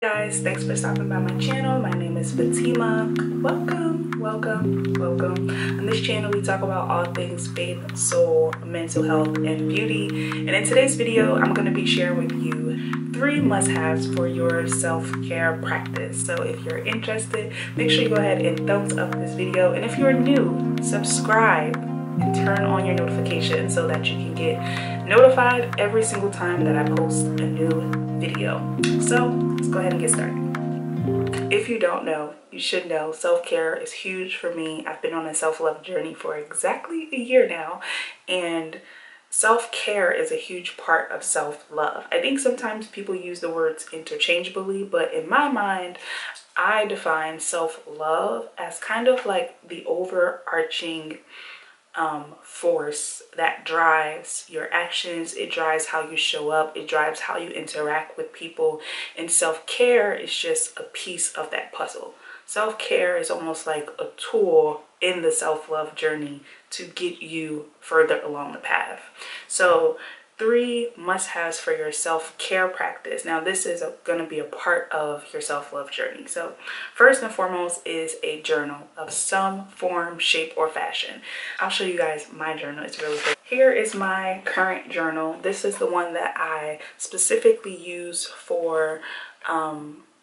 Guys, thanks for stopping by my channel. My name is Fatima. Welcome. On this channel we talk about all things faith, soul, mental health, and beauty. And in today's video I'm going to be sharing with you 3 must-haves for your self-care practice. So if you're interested, make sure you go ahead and thumbs up this video, and if you're new, subscribe and turn on your notifications so that you can get notified every single time that I post a new video. So let's go ahead and get started. If you don't know, you should know self-care is huge for me. I've been on a self-love journey for exactly a year now, and self-care is a huge part of self-love. I think sometimes people use the words interchangeably, but in my mind, I define self-love as kind of like the overarching force that drives your actions. It drives how you show up. It drives how you interact with people. And self-care is just a piece of that puzzle. Self-care is almost like a tool in the self-love journey to get you further along the path. So 3 must-haves for your self-care practice. Now this is going to be a part of your self-love journey. So first and foremost is a journal of some form, shape, or fashion. I'll show you guys my journal. It's really good. Here is my current journal. This is the one that I specifically use for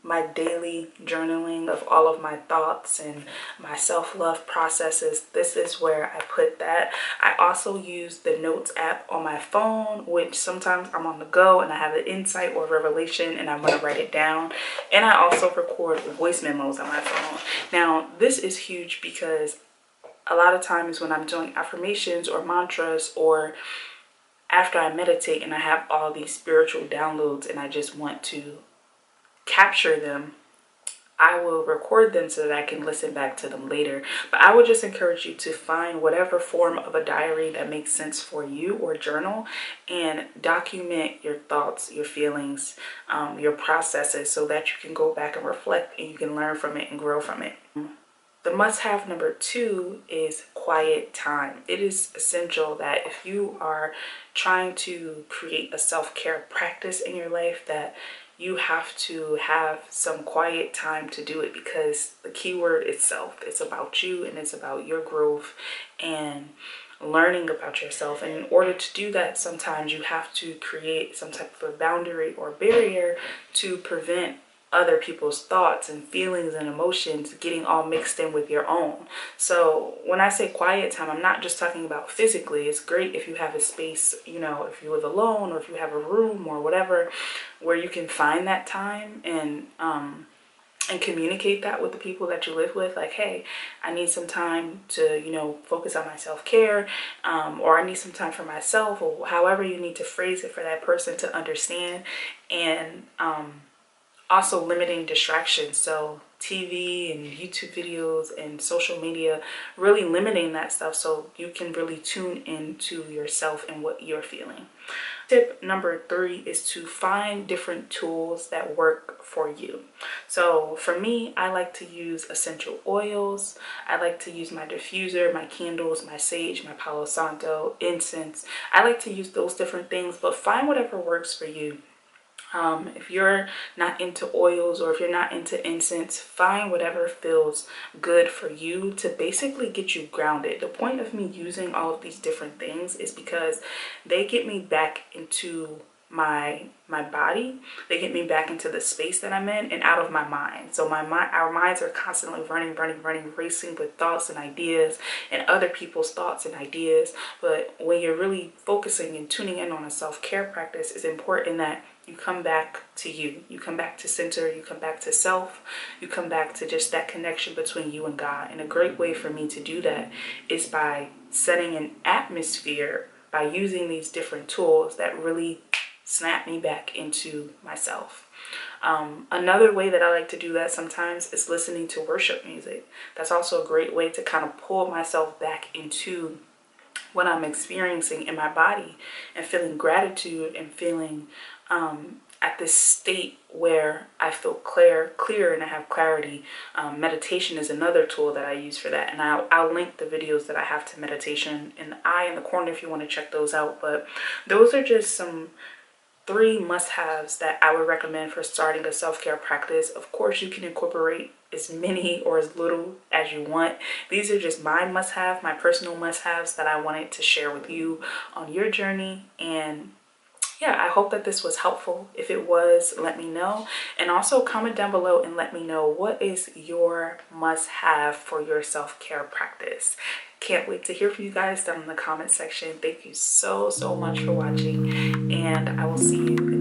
my daily journaling of all of my thoughts and my self-love processes. This is where I put that. I also use the notes app on my phone, which sometimes I'm on the go and I have an insight or revelation and I want to write it down. And I also record voice memos on my phone. Now this is huge because a lot of times when I'm doing affirmations or mantras, or after I meditate and I have all these spiritual downloads and I just want to capture them, I will record them so that I can listen back to them later. But I would just encourage you to find whatever form of a diary that makes sense for you, or journal, and document your thoughts, your feelings, your processes, so that you can go back and reflect and you can learn from it and grow from it. The must-have number 2 is quiet time. It is essential that if you are trying to create a self-care practice in your life, that you have to have some quiet time to do it, because the key word is self. It's about you and it's about your growth and learning about yourself. And in order to do that, sometimes you have to create some type of a boundary or barrier to prevent other people's thoughts and feelings and emotions getting all mixed in with your own. So when I say quiet time, I'm not just talking about physically. It's great if you have a space, you know, if you live alone or if you have a room or whatever, where you can find that time and communicate that with the people that you live with. Like, hey, I need some time to, you know, focus on my self-care, or I need some time for myself, or however you need to phrase it for that person to understand. And also limiting distractions, so TV and YouTube videos and social media, really limiting that stuff so you can really tune into yourself and what you're feeling. Tip number 3 is to find different tools that work for you. So for me, I like to use essential oils. I like to use my diffuser, my candles, my sage, my Palo Santo, incense. I like to use those different things, but find whatever works for you. If you're not into oils, or if you're not into incense, find whatever feels good for you to basically get you grounded. The point of me using all of these different things is because they get me back into my body. They get me back into the space that I'm in and out of my mind. So our minds are constantly running, racing with thoughts and ideas and other people's thoughts and ideas. But when you're really focusing and tuning in on a self-care practice, it's important that you come back to you. You come back to center. You come back to self. You come back to just that connection between you and God. And a great way for me to do that is by setting an atmosphere, by using these different tools that really snap me back into myself. Another way that I like to do that sometimes is listening to worship music. That's also a great way to kind of pull myself back into what I'm experiencing in my body and feeling gratitude and feeling at this state where I feel clear and I have clarity. Meditation is another tool that I use for that, and I'll link the videos that I have to meditation in the corner if you want to check those out. But those are just some 3 must-haves that I would recommend for starting a self-care practice. Of course, you can incorporate as many or as little as you want. These are just my must-have, my personal must-haves that I wanted to share with you on your journey. And yeah, I hope that this was helpful. If it was, let me know. And also comment down below and let me know, what is your must-have for your self-care practice? Can't wait to hear from you guys down in the comment section. Thank you so much for watching, and I will see you